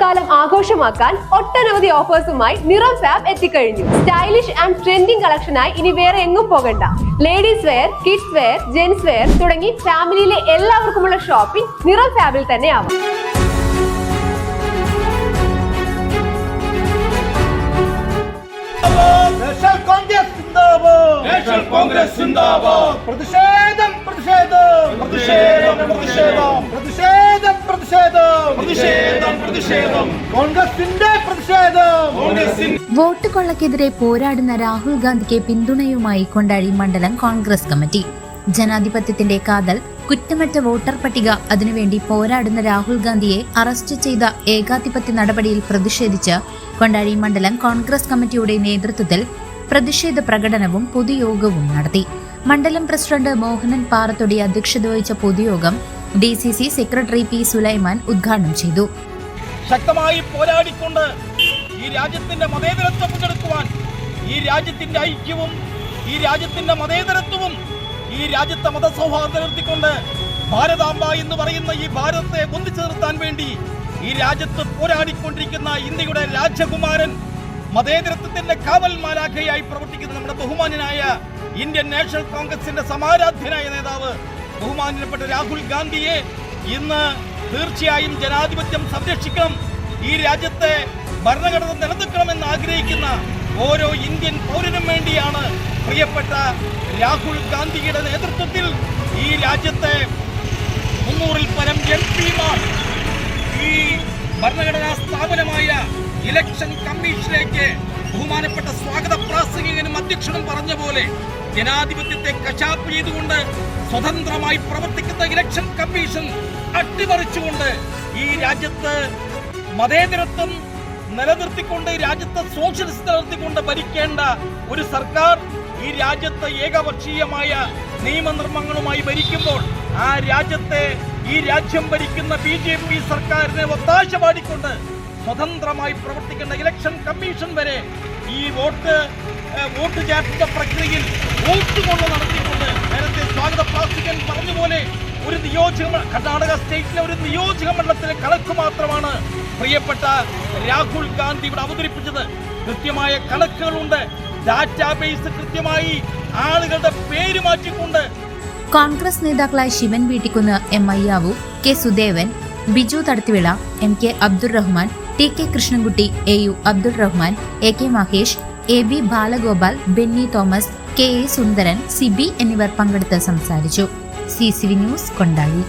ഓണക്കാലം ആഘോഷമാക്കാൻ ഒട്ടനവധി ഓഫേഴ്സുമായി നിറം ഫാബ് എത്തിക്കഴിഞ്ഞു. സ്റ്റൈലിഷ് ആൻഡ് ട്രെൻഡിംഗ് കളക്ഷനായി ഇനി വേറെ എങ്ങും പോകണ്ട. Ladies wear, kids wear, gents wear തുടങ്ങി ഫാമിലിയിലെ എല്ലാവർക്കുമുള്ള ഷോപ്പിംഗ് നിറം ഫാബിൽ തന്നെ ആവാം. കോൺഗ്രസ് സിന്ദാബാദ്. പ്രതിഷേധം പ്രതിഷേധം പ്രതിഷേധം പ്രതിഷേധം പ്രതിഷേധം പ്രതിഷേധം പ്രതിഷേധം പ്രതിഷേധം കോൺഗ്രസിന്റെ പ്രതിഷേധം. വോട്ട് കൊള്ളക്കെതിരെ പോരാടുന്ന രാഹുൽ ഗാന്ധിക്ക് പിന്തുണയുമായി കൊണ്ടാടി മണ്ഡലം കോൺഗ്രസ് കമ്മിറ്റി. ജനാധിപത്യത്തിന്റെ കാതൽ, കുറ്റമറ്റ വോട്ടർ പട്ടിക, അതിനുവേണ്ടി പോരാടുന്ന രാഹുൽ ഗാന്ധിയെ അറസ്റ്റ് ചെയ്ത ഏകാധിപത്യ നടപടിയിൽ പ്രതിഷേധിച്ച് കൊണ്ടാടി മണ്ഡലം കോൺഗ്രസ് കമ്മിറ്റിയുടെ നേതൃത്വത്തിൽ പ്രതിഷേധ പ്രകടനവും പൊതുയോഗവും നടത്തി. മണ്ഡലം പ്രസിഡന്റ് മോഹനൻ പാറത്തൊടി അധ്യക്ഷത വഹിച്ച പൊതുയോഗം DCC സെക്രട്ടറി P. സുലൈമാൻ ഉദ്ഘാടനം ചെയ്തു. ശക്തമായി പോരാടിക്കൊണ്ട് ഈ രാജ്യത്തിന്റെ മതേതരത്വം മുതലെടുക്കുവാൻ, ഈ രാജ്യത്തിന്റെ ഐക്യവും ഈ രാജ്യത്തിന്റെ മതേതരത്വവും ഈ രാജ്യത്തെ മതസൗഹാർദ്ദം നിർത്തിക്കൊണ്ട് ഭാരതാംബ എന്ന് പറയുന്ന ഈ ഭാരതത്തെ ഒന്നിച്ചു നിർത്താൻ വേണ്ടി ഈ രാജ്യത്ത് പോരാടിക്കൊണ്ടിരിക്കുന്ന ഇന്ത്യയുടെ രാജകുമാരൻ, മതേതരത്വത്തിന്റെ കാവൽ മാലാഖയായി പ്രവർത്തിക്കുന്ന നമ്മുടെ ബഹുമാന്യനായ ഇന്ത്യൻ നാഷണൽ കോൺഗ്രസിന്റെ സമാരാധ്യനായ നേതാവ് ബഹുമാന്യപ്പെട്ട രാഹുൽ ഗാന്ധിയെ ഇന്ന് തീർച്ചയായും ജനാധിപത്യം സംരക്ഷിക്കണം, ഈ രാജ്യത്തെ ഭരണഘടന നിലനിൽക്കണമെന്ന് ആഗ്രഹിക്കുന്ന ഓരോ ഇന്ത്യൻ പൗരനും വേണ്ടിയാണ് പ്രിയപ്പെട്ട രാഹുൽ ഗാന്ധിയുടെ നേതൃത്വത്തിൽ ഈ രാജ്യത്തെ 300-ൽ പരം MP-മാർ ഈ ഭരണഘടനാ സ്ഥാപനമായ ഇലക്ഷൻ കമ്മീഷനിലേക്ക് ബഹുമാനപ്പെട്ട സ്വാഗത പ്രാസംഗികനും അധ്യക്ഷനും പറഞ്ഞ പോലെ ജനാധിപത്യത്തെ കശാപ്പ് ചെയ്തുകൊണ്ട് സ്വതന്ത്രമായി പ്രവർത്തിക്കുന്ന ഇലക്ഷൻ കമ്മീഷൻ അട്ടിമറിച്ചുകൊണ്ട് ഈ രാജ്യത്ത് മതേതരത്വം നിലനിർത്തിക്കൊണ്ട്, രാജ്യത്തെ സോഷ്യലിസ്റ്റ് നിലനിർത്തിക്കൊണ്ട് ഭരിക്കേണ്ട ഒരു സർക്കാർ ഈ രാജ്യത്ത് ഏകപക്ഷീയമായ നിയമനിർമ്മാണങ്ങളുമായി ഭരിക്കുമ്പോൾ ആ രാജ്യത്തെ ഈ രാജ്യം ഭരിക്കുന്ന BJP സർക്കാരിനെ ഒത്താശ പാടിക്കൊണ്ട് സ്വതന്ത്രമായി പ്രവർത്തിക്കേണ്ട ഇലക്ഷൻ കമ്മീഷൻ വരെ ഈ വോട്ട് ചേർത്ത പ്രക്രിയയിൽ വോട്ട് കൊണ്ട് നടത്തിക്കൊണ്ട് നേരത്തെ സ്വാഗത പ്രാസംഗികൻ പറഞ്ഞതുപോലെ ഒരു കർണാടക സ്റ്റേറ്റിലെ ഒരു നിയോജക മണ്ഡലത്തിലെ കണക്ക് മാത്രമാണ് പ്രിയപ്പെട്ട രാഹുൽ ഗാന്ധി ഇവിടെ അവതരിപ്പിച്ചത്. കൃത്യമായ കണക്കുകളുണ്ട്, ഡാറ്റാബേസ് കൃത്യമായി ആളുകളുടെ പേര് മാറ്റിക്കൊണ്ട്. കോൺഗ്രസ് നേതാക്കളായ Sivan Veettikkunnu, M. Ayyavu, K. Sudevan, Biju Thadathivila, M. K. Abdul Rahman, T. K. Krishnankutty, AU Abdul Rahman, AK. Mahesh, AB Balagopal, Benny Thomas, KA Sundaran, Sibi എന്നിവർ പങ്കെടുത്ത് സംസാരിച്ചു. CCV news Kondazhy.